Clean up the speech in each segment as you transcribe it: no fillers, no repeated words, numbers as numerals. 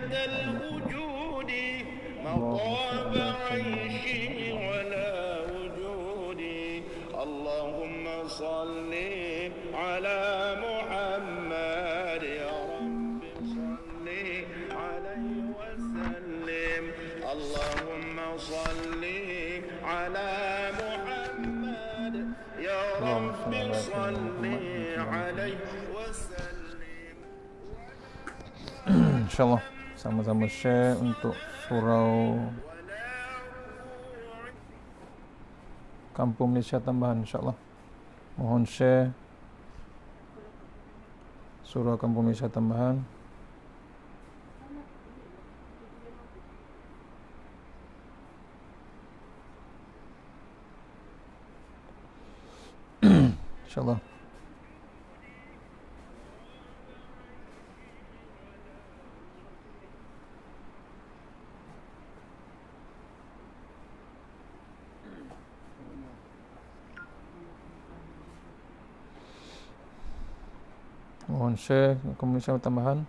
الوجود مطاب عيشي ولا وجودي اللهم صل على محمد يا رب صل عليه وسلم اللهم صل على محمد يا رب صل عليه وسلم. InsyaAllah sama-sama share untuk surau Kampung Malaysia Tambahan. InsyaAllah mohon share surau Kampung Malaysia Tambahan. InsyaAllah. Mohon share Kampung Malaysia Tambahan.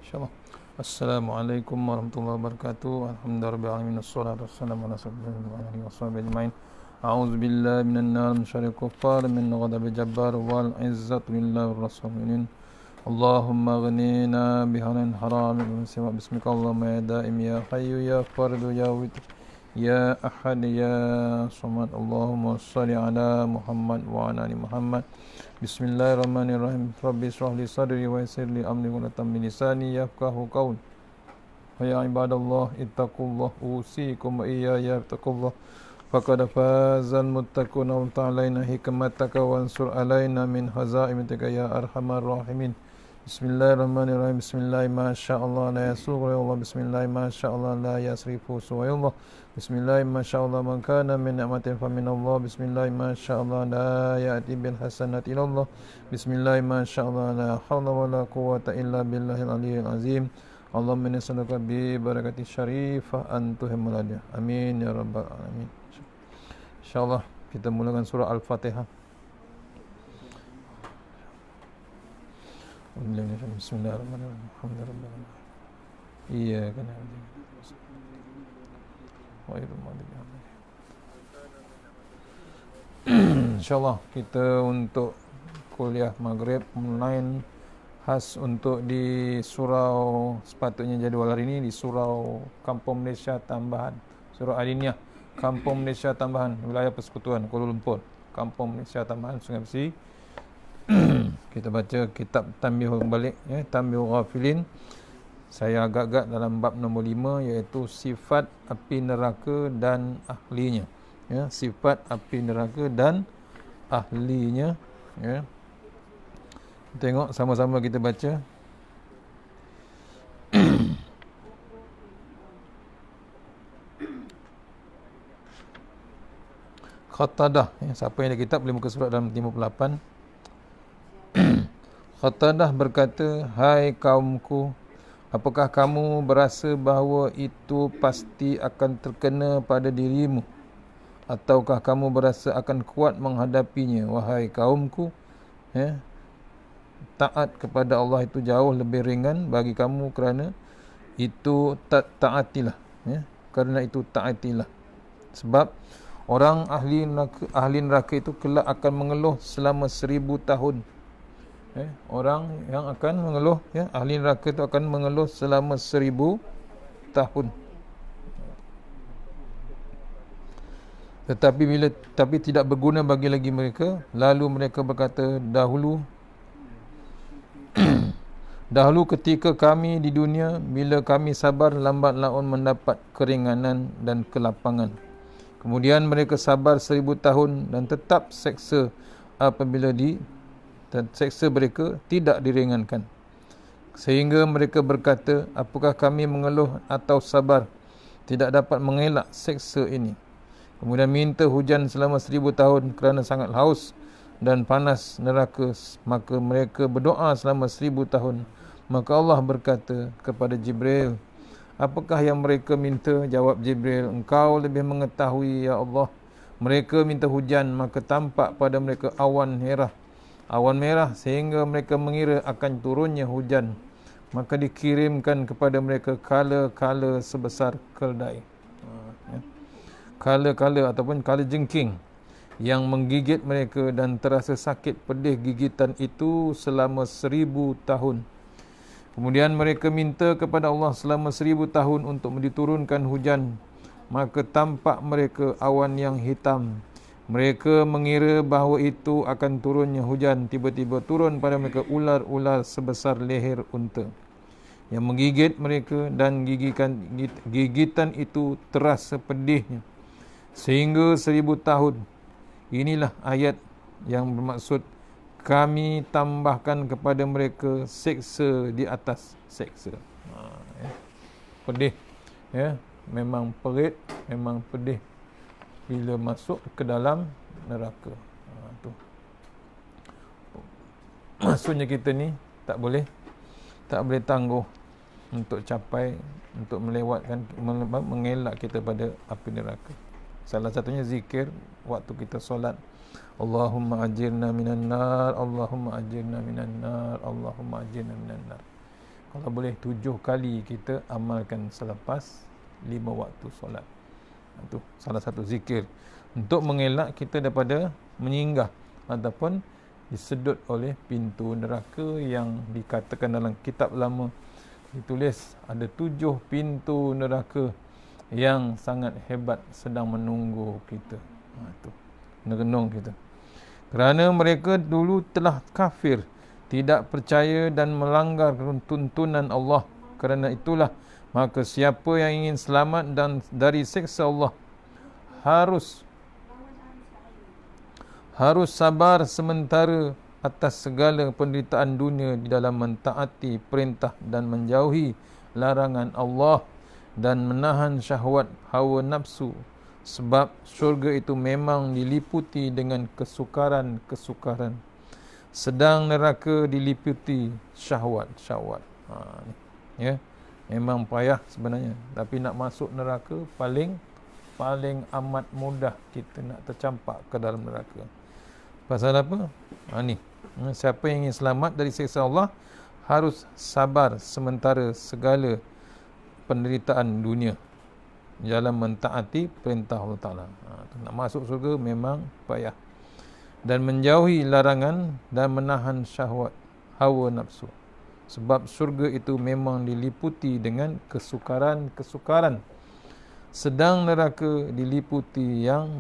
InsyaAllah. Assalamualaikum warahmatullahi wabarakatuh. Alhamdulillahirrahmanirrahim. Assalatu wassalamu ala rasulillah ajma'in. A'udzu billahi minan nar min syarril kuffar min ghadabil jabbar wal izzatu lillahi rasulin. Allahumma ghnina bihanan haram min siwa bismika Allahumma ya daim ya hayyu ya fardu ya witr ya ahad ya samad. Allahumma shalli ala Muhammad wa ala ali Muhammad. Bismillahirrahmanirrahim. Rabbi shrah li sadri wa yassir li amri wa tammi lisani yafqahu qawl. Wa ya ibadallah ittaqullah usikum wa iyaya taqullah. Faqad fazal muttaqun wa ta'alaina hikmataka wa ansur alaina min haza'imatika ya arhamar rahimin. Bismillahirrahmanirrahim. Bismillah ma sya'allah la yasughu ya Allah. Bismillah ma sya'allah la yasrifu ya Allah. Bismillah ma sya'allah man kana min ni'matin fa min Allah. Bismillah ma sya'allah la ya'ti bil hasanati ila Allah. Bismillah ma sya'allah la hawla wa la quwwata illa billahil aliyyil azim. Allahumma inni nas'aluka bi barakati syarifah an tuhimul hadiah. Amin ya rabbal alamin. InsyaAllah kita mulakan surah Al-Fatihah. Bismillahirrahmanirrahim. Alhamdulillah. Iyyaka na'budu wa iyyaka nasta'in. InsyaAllah kita untuk kuliah Maghrib online khas untuk di surau, sepatutnya jadual hari ini di surau Kampung Malaysia Tambahan, surau Adiniah Kampung Malaysia Tambahan, wilayah Persekutuan Kuala Lumpur. Kampung Malaysia Tambahan Sungai Besi. Kita baca kitab Tanbihul balik ya, Tanbihul Ghafilin. Saya agak-agak dalam bab nombor 5, iaitu sifat api neraka dan ahlinya ya, sifat api neraka dan ahlinya ya. Tengok sama-sama kita baca. Qatadah ya, siapa yang ada kitab boleh muka surat dalam 58. Qatadah berkata, hai kaumku, apakah kamu berasa bahawa itu pasti akan terkena pada dirimu, ataukah kamu berasa akan kuat menghadapinya? Wahai kaumku ya, taat kepada Allah itu jauh lebih ringan bagi kamu, kerana itu taatilah ya, kerana itu taatilah. Sebab orang ahli neraka itu kelak akan mengeluh selama 1000 tahun. Orang yang akan mengeluh ya, ahli neraka itu akan mengeluh selama 1000 tahun. Tapi tidak berguna bagi lagi mereka. Lalu mereka berkata, dahulu ketika kami di dunia, bila kami sabar, lambat laun mendapat keringanan dan kelapangan. Kemudian mereka sabar 1000 tahun dan tetap seksa apabila seksa mereka tidak diringankan. Sehingga mereka berkata, apakah kami mengeluh atau sabar, tidak dapat mengelak seksa ini. Kemudian minta hujan selama 1000 tahun kerana sangat haus dan panas neraka. Maka mereka berdoa selama 1000 tahun. Maka Allah berkata kepada Jibril, apakah yang mereka minta? Jawab Jibril, engkau lebih mengetahui ya Allah. Mereka minta hujan, maka tampak pada mereka awan merah sehingga mereka mengira akan turunnya hujan. Maka dikirimkan kepada mereka kala-kala sebesar keldai, kala-kala ataupun kala jengking yang menggigit mereka, dan terasa sakit pedih gigitan itu selama 1000 tahun. Kemudian mereka minta kepada Allah selama 1000 tahun untuk diturunkan hujan. Maka tampak mereka awan yang hitam. Mereka mengira bahawa itu akan turunnya hujan. Tiba-tiba turun pada mereka ular-ular sebesar leher unta yang menggigit mereka, dan gigitan itu terasa pedihnya sehingga 1000 tahun. Inilah ayat yang bermaksud kami tambahkan kepada mereka seksa di atas seksa. Pedih, memang perit, memang pedih bila masuk ke dalam neraka. Maksudnya kita ni tak boleh tangguh untuk capai, untuk melewatkan, mengelak kita pada api neraka. Salah satunya zikir waktu kita solat. Allahumma ajirna minan nar, Allahumma ajirna minan nar, Allahumma ajirna minan nar. Kalau boleh 7 kali kita amalkan selepas 5 waktu solat. Itu salah satu zikir untuk mengelak kita daripada menyinggah ataupun disedut oleh pintu neraka yang dikatakan dalam kitab lama, ditulis ada 7 pintu neraka yang sangat hebat sedang menunggu kita. Itu renung kita. Kerana mereka dulu telah kafir, tidak percaya dan melanggar tuntunan Allah. Kerana itulah maka siapa yang ingin selamat dan dari siksa Allah harus sabar sementara atas segala penderitaan dunia di dalam mentaati perintah dan menjauhi larangan Allah dan menahan syahwat hawa nafsu, sebab syurga itu memang diliputi dengan kesukaran-kesukaran, sedang neraka diliputi syahwat. Memang payah sebenarnya, tapi nak masuk neraka paling amat mudah kita nak tercampak ke dalam neraka. Pasal apa? Siapa yang ingin selamat dari siksa Allah harus sabar sementara segala penderitaan dunia dalam mentaati perintah Allah Ta'ala. Nak masuk surga memang payah, dan menjauhi larangan dan menahan syahwat hawa nafsu, sebab surga itu memang diliputi dengan kesukaran-kesukaran, sedang neraka diliputi yang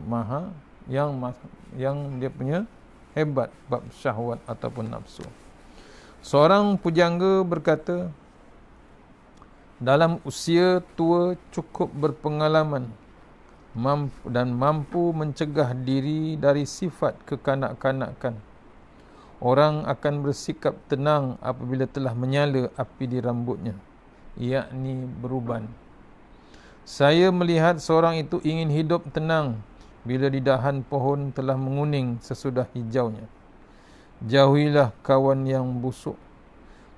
dia punya hebat bab syahwat ataupun nafsu. Seorang pujangga berkata, dalam usia tua cukup berpengalaman dan mampu mencegah diri dari sifat kekanak-kanakan. Orang akan bersikap tenang apabila telah menyala api di rambutnya, yakni beruban. Saya melihat seorang itu ingin hidup tenang bila di dahan pohon telah menguning sesudah hijaunya. Jauhilah kawan yang busuk.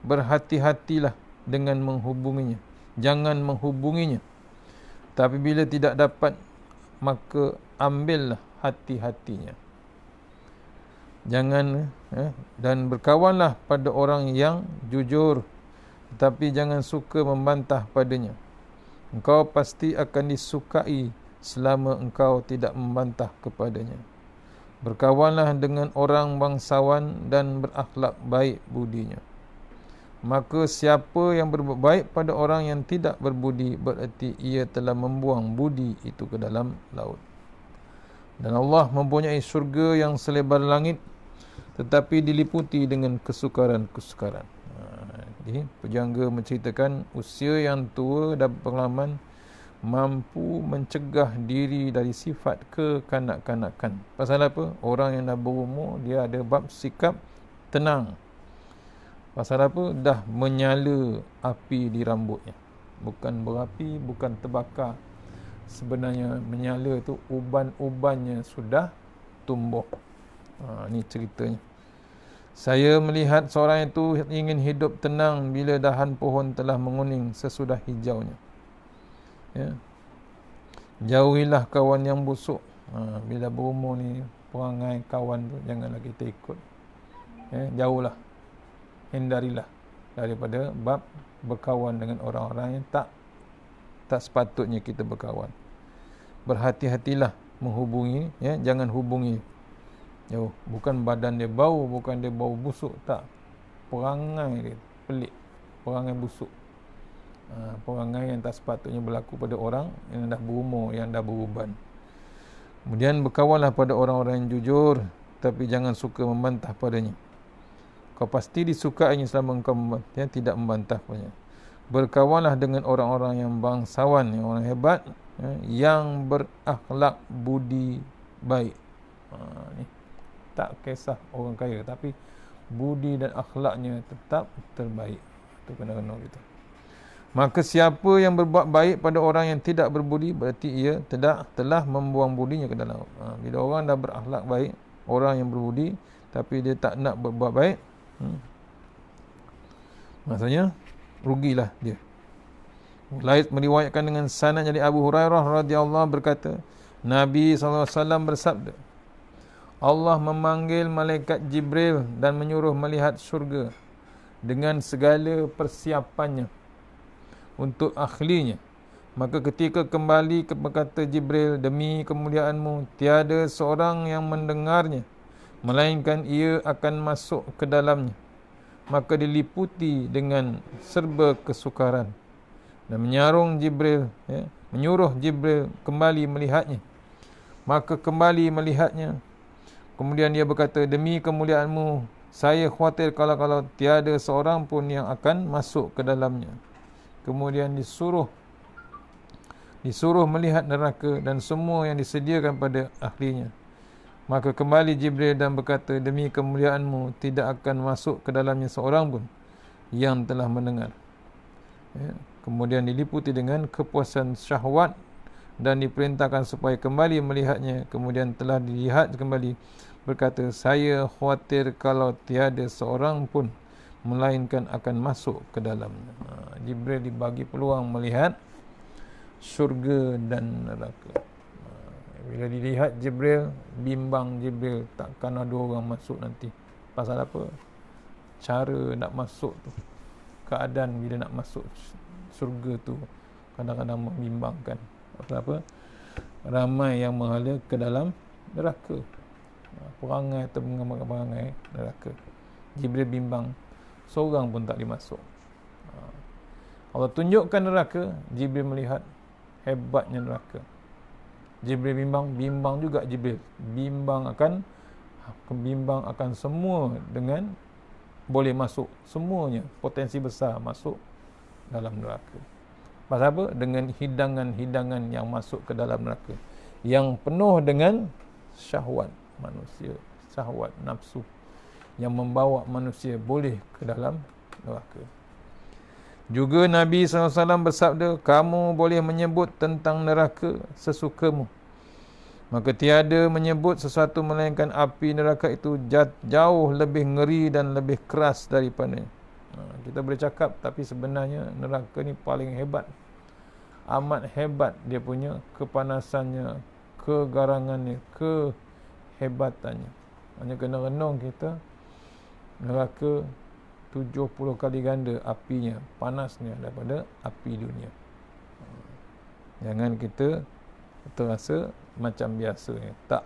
Berhati-hatilah dengan menghubunginya. Jangan menghubunginya. Tapi bila tidak dapat, maka ambillah hati-hatinya. Jangan dan berkawanlah pada orang yang jujur, tetapi jangan suka membantah padanya. Engkau pasti akan disukai selama engkau tidak membantah kepadanya. Berkawanlah dengan orang bangsawan dan berakhlak baik budinya. Maka siapa yang berbuat baik pada orang yang tidak berbudi, berarti ia telah membuang budi itu ke dalam laut. Dan Allah mempunyai syurga yang selebar langit, tetapi diliputi dengan kesukaran-kesukaran. Jadi pejangga menceritakan usia yang tua dan pengalaman mampu mencegah diri dari sifat kekanak-kanakan. Pasal apa? Orang yang dah berumur, dia ada bab sikap tenang. Pasal apa? Dah menyala api di rambutnya. Bukan berapi, bukan terbakar. Sebenarnya menyala tu uban-ubannya sudah tumbuh. Ni ceritanya. Saya melihat seorang itu ingin hidup tenang bila dahan pohon telah menguning sesudah hijaunya. Ya. Jauhilah kawan yang busuk. Bila berumur ni, perangai kawan tu janganlah kita ikut. Ya, jauhlah. Hindarilah daripada bab berkawan dengan orang-orang yang tak sepatutnya kita berkawan. Berhati-hatilah menghubungi, ya, jangan hubungi. Jauh. Bukan badan dia bau, bukan dia bau busuk, tak. Perangai dia pelik, perangai busuk. Perangai yang tak sepatutnya berlaku pada orang yang dah berumur, yang dah beruban. Kemudian berkawanlah pada orang-orang yang jujur, tapi jangan suka membantah padanya. Kau pasti disukainya selama engkau tidak membantah padanya. Berkawanlah dengan orang-orang yang bangsawan, yang orang hebat, yang berakhlak budi baik. Ni tak kisah orang kaya, tapi budi dan akhlaknya tetap terbaik. Itu kena-kena kita. Maka siapa yang berbuat baik pada orang yang tidak berbudi, berarti ia telah membuang budinya ke dalam. Bila orang dah berakhlak baik, orang yang berbudi, tapi dia tak nak berbuat baik, maksudnya rugilah dia. Lain meriwayatkan dengan sanad dari Abu Hurairah radhiyallahu berkata, Nabi SAW bersabda, Allah memanggil malaikat Jibril dan menyuruh melihat syurga dengan segala persiapannya untuk ahlinya. Maka ketika kembali berkata Jibril, demi kemuliaanmu tiada seorang yang mendengarnya, melainkan ia akan masuk ke dalamnya. Maka diliputi dengan serba kesukaran dan menyuruh Jibril kembali melihatnya. Maka kembali melihatnya. Kemudian dia berkata, demi kemuliaanmu, saya khawatir kalau tiada seorang pun yang akan masuk ke dalamnya. Kemudian disuruh melihat neraka dan semua yang disediakan pada ahlinya. Maka kembali Jibril dan berkata, demi kemuliaanmu, tidak akan masuk ke dalamnya seorang pun yang telah mendengar. Ya. Kemudian diliputi dengan kepuasan syahwat dan diperintahkan supaya kembali melihatnya. Kemudian telah dilihat kembali, berkata, saya khawatir kalau tiada seorang pun melainkan akan masuk ke dalamnya. Jibril dibagi peluang melihat syurga dan neraka. Bila dilihat Jibril, bimbang Jibril, takkan ada orang masuk nanti. Pasal apa? Cara nak masuk tu, keadaan bila nak masuk syurga tu kadang-kadang membimbangkan. Pasal apa? Ramai yang menghala ke dalam neraka. Perangai atau perangai neraka. Jibril bimbang, seorang pun tak dimasuk. Allah tunjukkan neraka, Jibril melihat hebatnya neraka. Jibril bimbang juga Jibril. Bimbang akan semua dengan boleh masuk. Semuanya potensi besar masuk dalam neraka. Pasal apa? Dengan hidangan-hidangan yang masuk ke dalam neraka, yang penuh dengan syahwat manusia, syahwat nafsu, yang membawa manusia boleh ke dalam neraka. Juga Nabi SAW bersabda, kamu boleh menyebut tentang neraka sesukamu, maka tiada menyebut sesuatu melainkan api neraka itu jauh lebih ngeri dan lebih keras daripadanya. Kita boleh cakap, tapi sebenarnya neraka ni paling hebat. Amat hebat dia punya kepanasannya, kegarangannya, kehebatannya. Hanya kena renung kita, neraka 70 kali ganda apinya, panasnya daripada api dunia. Jangan kita terasa macam biasa. Tak.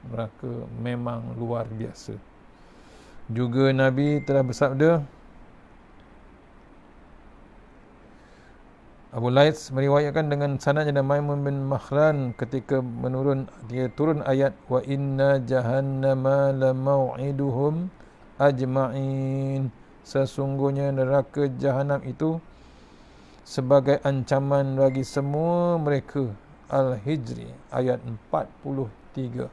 Neraka memang luar biasa. Juga Nabi telah bersabda, Abu Laits meriwayatkan dengan sanadnya dari Maimun bin Makhran ketika turun ayat wa inna jahannama la mau'iduhum ajma'in, sesungguhnya neraka jahanam itu sebagai ancaman bagi semua mereka. Al-Hijri ayat 43.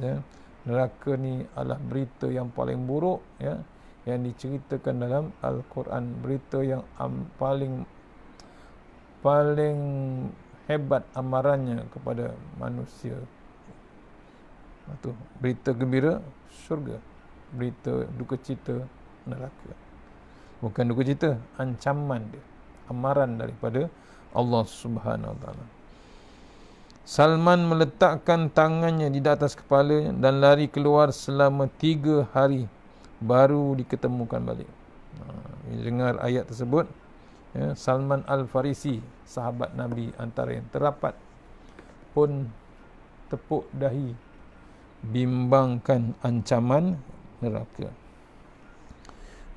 Ya, neraka ni adalah berita yang paling buruk, ya, yang diceritakan dalam Al-Quran, berita yang paling hebat amarannya kepada manusia. Itu berita gembira syurga, berita duka cita neraka. Bukan duka cita, ancaman dia, amaran daripada Allah Subhanahu Wa Taala. Salman meletakkan tangannya di atas kepalanya dan lari keluar selama 3 hari, baru diketemukan balik. Bila dengar ayat tersebut, ya, Salman Al-Farisi, sahabat Nabi antara yang terapat, pun tepuk dahi bimbangkan ancaman neraka.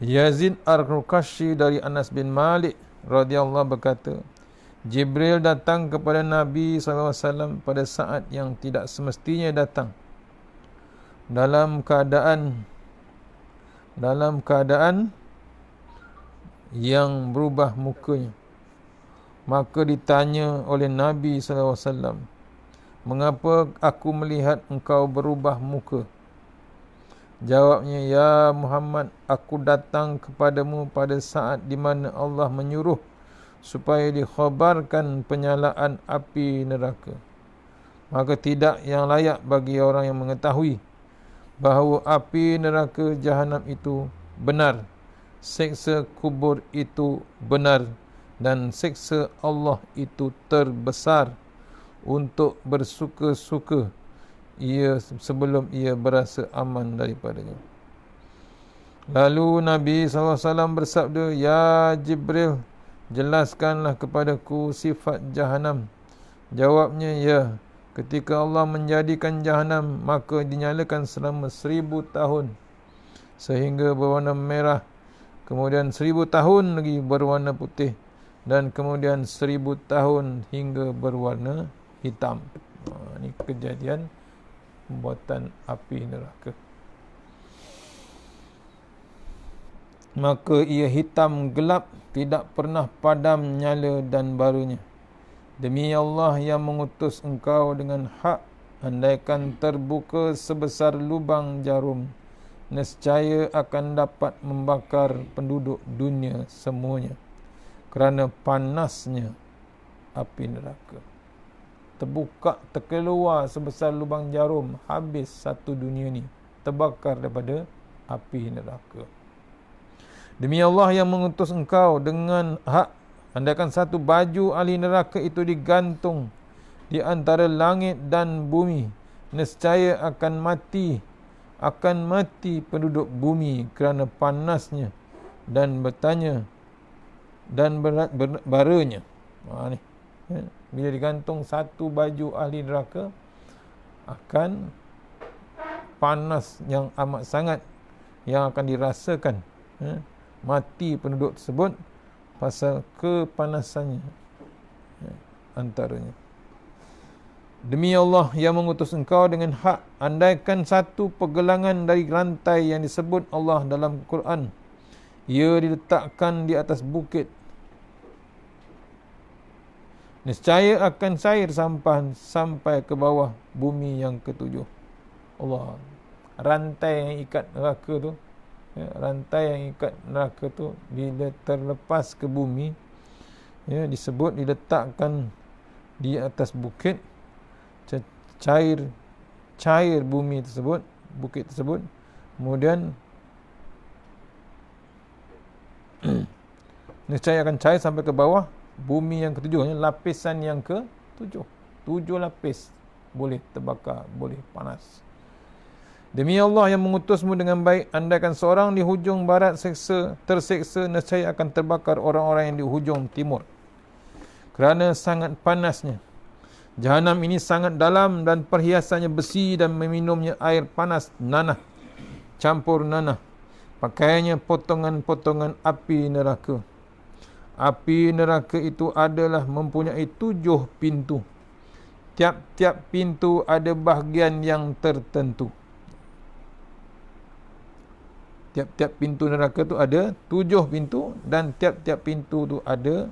Yazid Ar-Ruqashi dari Anas bin Malik radhiyallahu berkata, Jibril datang kepada Nabi SAW pada saat yang tidak semestinya datang, dalam keadaan yang berubah mukanya. Maka ditanya oleh Nabi SAW, mengapa aku melihat engkau berubah muka? Jawabnya, ya Muhammad, aku datang kepadamu pada saat di mana Allah menyuruh supaya dikhabarkan penyalaan api neraka. Maka tidak yang layak bagi orang yang mengetahui bahawa api neraka jahanam itu benar, seksa kubur itu benar, dan seksa Allah itu terbesar, untuk bersuka-suka ia sebelum ia berasa aman daripadanya. Lalu Nabi SAW bersabda, ya Jibril, jelaskanlah kepadaku sifat jahanam. Jawabnya, ya, ketika Allah menjadikan jahanam, maka dinyalakan selama 1000 tahun sehingga berwarna merah, kemudian 1000 tahun lagi berwarna putih, dan kemudian 1000 tahun hingga berwarna hitam. Ini kejadian pembuatan api neraka. Maka ia hitam gelap, tidak pernah padam nyala dan barunya. Demi Allah yang mengutus engkau dengan hak, andaikan terbuka sebesar lubang jarum, nescaya akan dapat membakar penduduk dunia semuanya, kerana panasnya api neraka. Terkeluar sebesar lubang jarum, habis satu dunia ni terbakar daripada api neraka. Demi Allah yang mengutus engkau dengan hak, andaikan satu baju ahli neraka itu digantung di antara langit dan bumi, nescaya akan mati penduduk bumi kerana panasnya dan bertanya dan baranya. Ni, ya, bila digantung satu baju ahli neraka, akan panas yang amat sangat yang akan dirasakan, ya, mati penduduk tersebut pasal kepanasannya, ya, antaranya. Demi Allah yang mengutus engkau dengan hak, andaikan satu pergelangan dari rantai yang disebut Allah dalam Quran, ia diletakkan di atas bukit, nescaya akan cair sampai ke bawah bumi yang ketujuh. Allah, rantai yang ikat neraka tu, ya, rantai yang ikat neraka tu bila terlepas ke bumi, ya, disebut diletakkan di atas bukit, cair bumi tersebut, bukit tersebut, kemudian nescaya akan cair sampai ke bawah bumi yang ketujuh, lapisan yang ketujuh. 7 lapis boleh terbakar, boleh panas. Demi Allah yang mengutusmu dengan baik, andaikan seorang di hujung barat terseksa, nescaya akan terbakar orang-orang yang di hujung timur, kerana sangat panasnya. Jahanam ini sangat dalam dan perhiasannya besi dan meminumnya air panas nanah, campur nanah. Pakaiannya potongan-potongan api neraka. Api neraka itu adalah mempunyai 7 pintu. Tiap-tiap pintu ada bahagian yang tertentu. Tiap-tiap pintu neraka tu ada 7 pintu, dan tiap-tiap pintu tu ada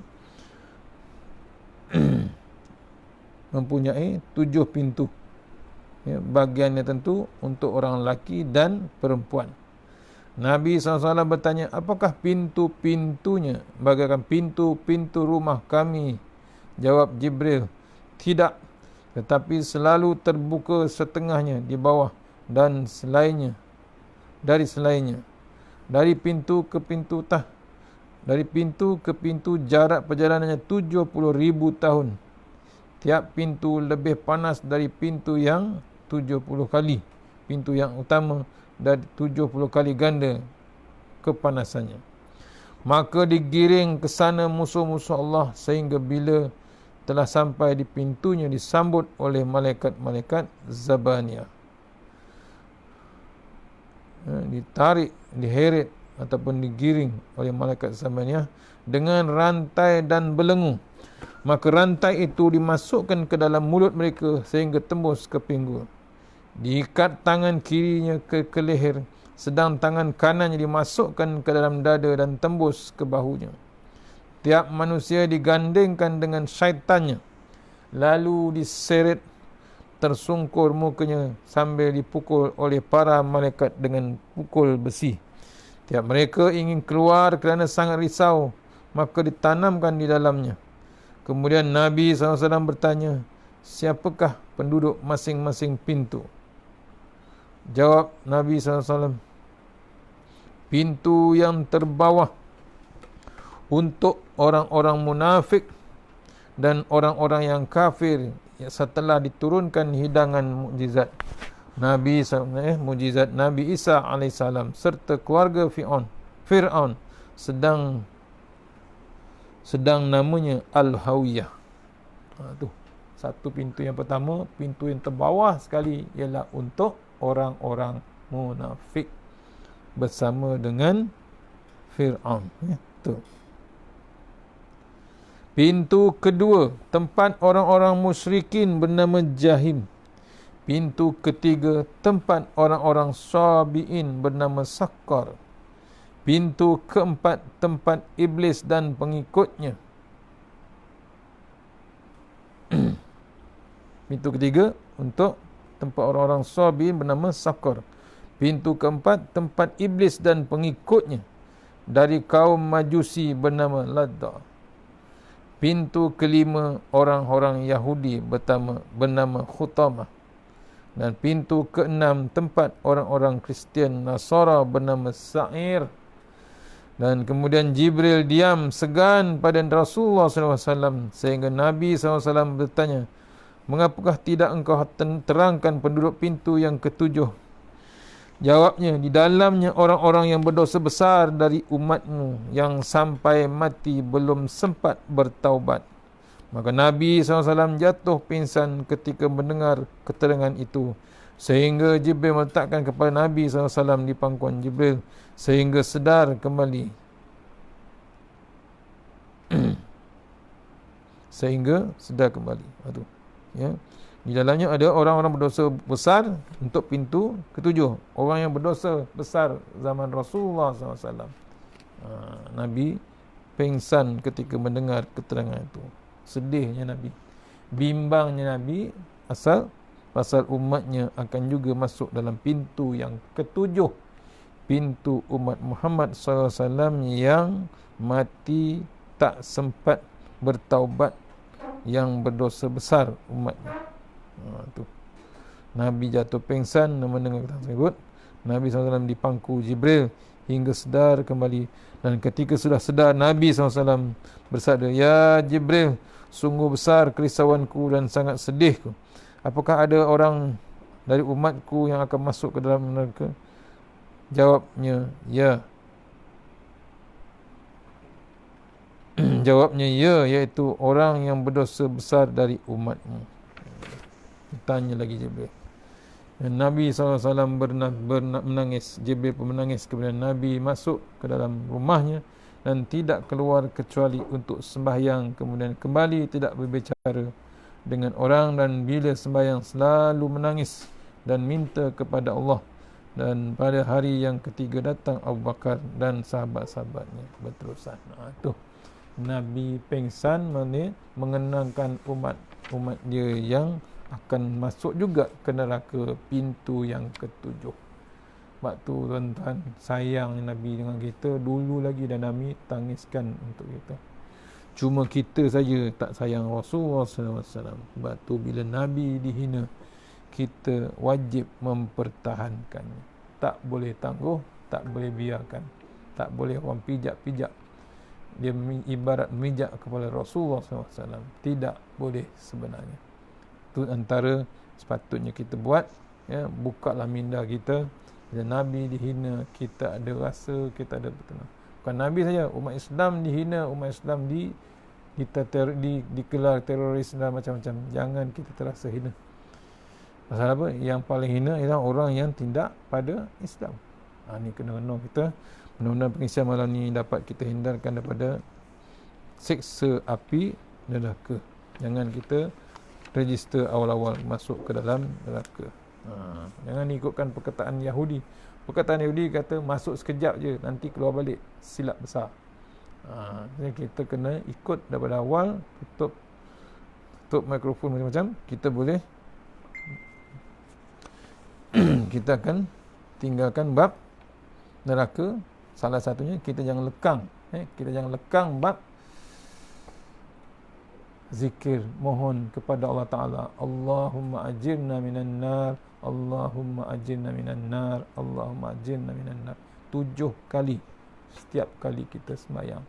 mempunyai 7 pintu. Ya, bahagian yang tentu untuk orang lelaki dan perempuan. Nabi SAW bertanya, apakah pintu-pintunya bagaikan pintu-pintu rumah kami? Jawab Jibril, tidak, tetapi selalu terbuka setengahnya di bawah dan selainnya, dari selainnya. Dari pintu ke pintu dari pintu ke pintu jarak perjalanannya 70,000 tahun. Tiap pintu lebih panas dari pintu yang 70 kali. Pintu yang utama dari 70 kali ganda kepanasannya. Maka digiring ke sana musuh-musuh Allah, sehingga bila telah sampai di pintunya disambut oleh malaikat-malaikat Zabaniyah. Ditarik, diheret ataupun digiring oleh malaikat Zabaniyah dengan rantai dan belenggu. Maka rantai itu dimasukkan ke dalam mulut mereka sehingga tembus ke pinggul. Diikat tangan kirinya ke leher, sedang tangan kanannya dimasukkan ke dalam dada dan tembus ke bahunya. Tiap manusia digandengkan dengan syaitannya, lalu diseret tersungkur mukanya sambil dipukul oleh para malaikat dengan pukul besi. Tiap mereka ingin keluar kerana sangat risau, maka ditanamkan di dalamnya. Kemudian Nabi SAW bertanya, siapakah penduduk masing-masing pintu? Jawab Nabi SAW, pintu yang terbawah untuk orang-orang munafik dan orang-orang yang kafir setelah diturunkan hidangan mukjizat Nabi mukjizat Nabi Isa AS serta keluarga Fir'aun sedang namanya Al-Hawiyah. Tu satu pintu yang pertama, pintu yang terbawah sekali ialah untuk orang-orang munafik bersama dengan Fir'aun. Tu. Pintu kedua, tempat orang-orang musyrikin bernama Jahim. Pintu ketiga, tempat orang-orang Sabi'in bernama Saqqar. Pintu keempat, tempat iblis dan pengikutnya. Pintu ketiga untuk tempat orang-orang Sabi'in bernama Saqqar. Pintu keempat, tempat iblis dan pengikutnya dari kaum Majusi bernama Ladda. Pintu kelima, orang-orang Yahudi bernama Khutamah. Dan pintu keenam, tempat orang-orang Kristian Nasara bernama Sa'ir. Dan kemudian Jibril diam segan pada Rasulullah SAW sehingga Nabi SAW bertanya, mengapakah tidak engkau terangkan penduduk pintu yang ketujuh? Jawabnya, di dalamnya orang-orang yang berdosa besar dari umatmu yang sampai mati belum sempat bertaubat. Maka Nabi SAW jatuh pingsan ketika mendengar keterangan itu, sehingga Jibril meletakkan kepada Nabi SAW di pangkuan Jibril sehingga sedar kembali. Aduh, ya. Di dalamnya ada orang-orang berdosa besar untuk pintu ketujuh. Orang yang berdosa besar zaman Rasulullah SAW. Nabi pingsan ketika mendengar keterangan itu. Sedihnya Nabi, bimbangnya Nabi, pasal umatnya akan juga masuk dalam pintu yang ketujuh, pintu umat Muhammad SAW yang mati tak sempat bertaubat, yang berdosa besar umatnya. Tu. Nabi jatuh pingsan mendengar kata tersebut. Nabi SAW dipangku Jibril hingga sedar kembali. Dan ketika sudah sedar, Nabi SAW bersabda, ya Jibril, sungguh besar kerisauanku dan sangat sedihku. Apakah ada orang dari umatku yang akan masuk ke dalam neraka? Jawabnya, ya. Jawabnya, ya, iaitu orang yang berdosa besar dari umatmu. Tanya lagi Jibril. Dan Nabi SAW menangis. Jibril pun menangis kemudian Nabi masuk ke dalam rumahnya dan tidak keluar kecuali untuk sembahyang, kemudian kembali tidak berbicara dengan orang, dan bila sembahyang selalu menangis dan minta kepada Allah. Dan pada hari yang ketiga datang Abu Bakar dan sahabat-sahabatnya berterusan. Tu Nabi pengsan mengenangkan umat dia yang akan masuk juga ke neraka, pintu yang ketujuh. Sebab tu tuan-tuan, sayang Nabi dengan kita dulu lagi, dan Nabi tangiskan untuk kita. Cuma kita saja tak sayang Rasulullah SAW. Sebab tu bila Nabi dihina, kita wajib mempertahankannya. Tak boleh tangguh, tak boleh biarkan, tak boleh orang pijak-pijak. Dia ibarat mijak kepala Rasulullah SAW. Tidak boleh sebenarnya. Itu antara sepatutnya kita buat. Ya, bukalah minda kita. Bila Nabi dihina, kita ada rasa, kita ada bertenang. Bukan Nabi saja, umat Islam dihina, umat Islam dikelar teroris dan macam-macam. Jangan kita terasa hina. Pasal apa? Yang paling hina ialah orang yang tindak pada Islam. Ni kena-kena kita. Mudah-mudahan pengisian malam ni dapat kita hindarkan daripada siksa api neraka. Jangan kita register awal-awal masuk ke dalam neraka. Jangan ikutkan perkataan Yahudi. Perkataan Yahudi kata masuk sekejap je, nanti keluar balik, silap besar. Jadi kita kena ikut daripada awal, tutup mikrofon macam-macam. Kita boleh kita akan tinggalkan bab neraka. Salah satunya kita jangan lekang, kita jangan lekang bab zikir, mohon kepada Allah Ta'ala, Allahumma ajirna minan nar, Allahumma ajirna minan nar, Allahumma ajirna minan nar. 7 kali setiap kali kita sembahyang.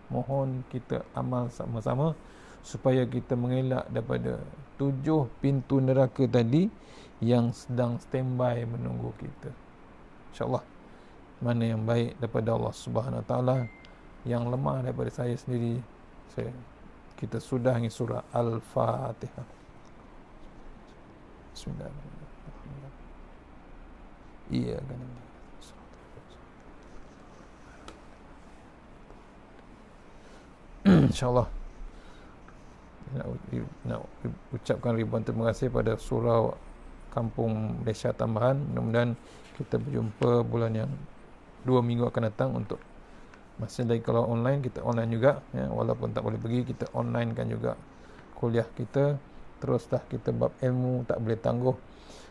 Mohon kita amal sama-sama supaya kita mengelak daripada 7 pintu neraka tadi yang sedang standby menunggu kita. InsyaAllah, mana yang baik daripada Allah Subhanahu Wa Taala, yang lemah daripada saya sendiri, kita sudahi surah Al-Fatihah. Bismillahirrahmanirrahim. Iya kan. InsyaAllah nak ucapkan ribuan terima kasih pada surau Kampung Malaysia Tambahan. Mudah-mudahan kita berjumpa bulan yang 2 minggu akan datang untuk masih lagi. Kalau online, kita online juga, ya, walaupun tak boleh pergi, kita online kan juga kuliah kita. Teruslah kita bab ilmu, tak boleh tangguh.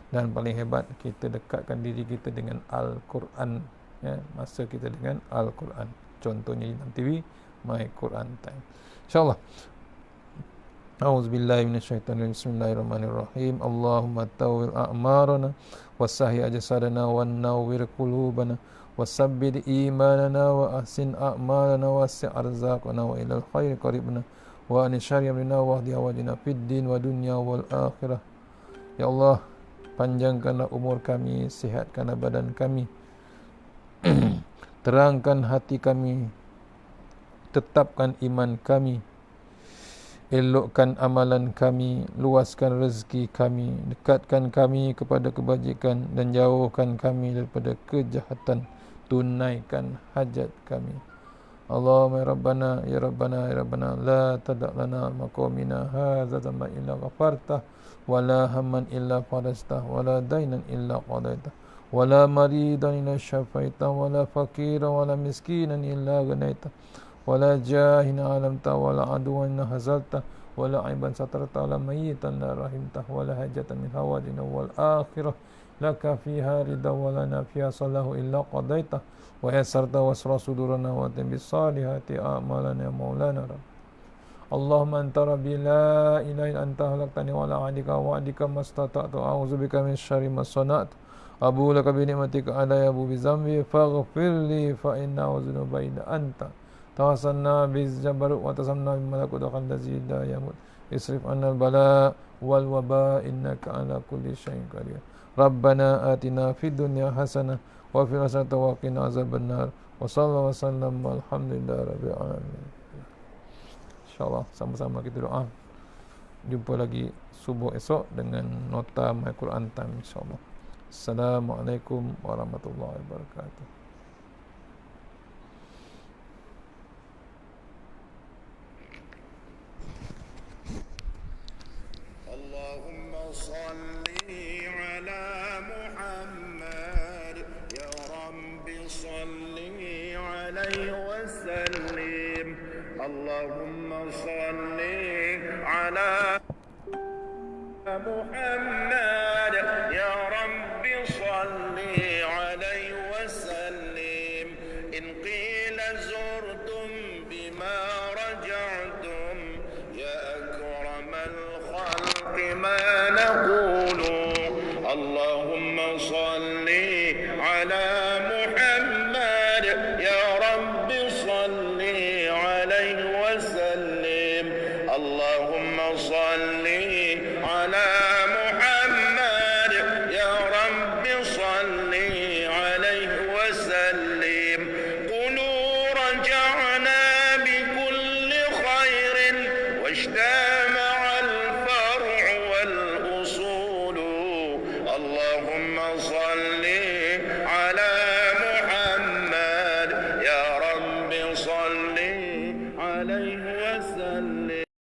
Dan paling hebat, kita dekatkan diri kita dengan Al-Quran, ya, masa kita dengan Al-Quran. Contohnya dalam TV, My Quran Time. InsyaAllah. A'udzubillahi minasyaitanirrajim. Bismillahirrahmanirrahim. Allahumma tawil a'marana wasahi ajsadana wan nawwir qulubana wasabbid imanana wa ahsin a'malana wasi' arzaqana wa ilal khairi qaribna wa an syarri amrina wa hdi awajina fid din wa dunya wal akhirah. Ya Allah, panjangkanlah umur kami, sihatkanlah badan kami, terangkan hati kami, tetapkan iman kami, elokkan amalan kami, luaskan rezeki kami, dekatkan kami kepada kebajikan dan jauhkan kami daripada kejahatan, tunaikan hajat kami. Allahumma ya Rabbana ya Rabbana ya Rabbana la tada' lana maqamina hadza dhanban illa ghafartah wa la hamman illa farajtah wa la dainan illa qadaitah wa la maridan illa syafaitah wa la faqiran wa la miskinan illa ghanaitah wala jahin alamta wala aduwan hazalta wala aiban satarta wala mayyitan la rahimta wala hajatan min hawadina wal akhirah laka fiha ridha wala nafiya salahu illa qadaita wa yasarta wasra sudurana wa tambis salihati a'malana ya maulana rabb. Allahumma anta rabbi la ilaha illa anta khalaqtani wa la adika wa adika mastata'tu a'udzubika min syarri ma sana'tu abu laka bi ni'matika alayya abu bi zambi faghfirli fa inna a'udzunuba illa anta tawasanna biz jabarut wa tasamna bil malakut wa qallazi la yamut isrif anna al bala wal waba innaka ala kulli syai'in qadir. Rabbana atina fid dunya hasanah wa fil akhirati wa qina azabannar wa sallallahu wasallam walhamdulillahi rabbil alamin. InsyaAllah sama-sama kita doa. Jumpa lagi subuh esok dengan nota My Quran Time insyaAllah. Assalamualaikum warahmatullahi wabarakatuh. اللهم صل على محمد يا رب صل عليه وسلم اللهم صل على محمد يا رب صل عليه وسلم إن قيل زرتم بما رجعتم يا أكرم الخلق ما نقول اللهم صل على محمد يا رب صل عليه وسلم اللهم صل على محمد يا رب صل عليه وسلم قولوا رجعنا بكل خير واجتمع الفرع والأصول اللهم صل على محمد يا رب صل عليه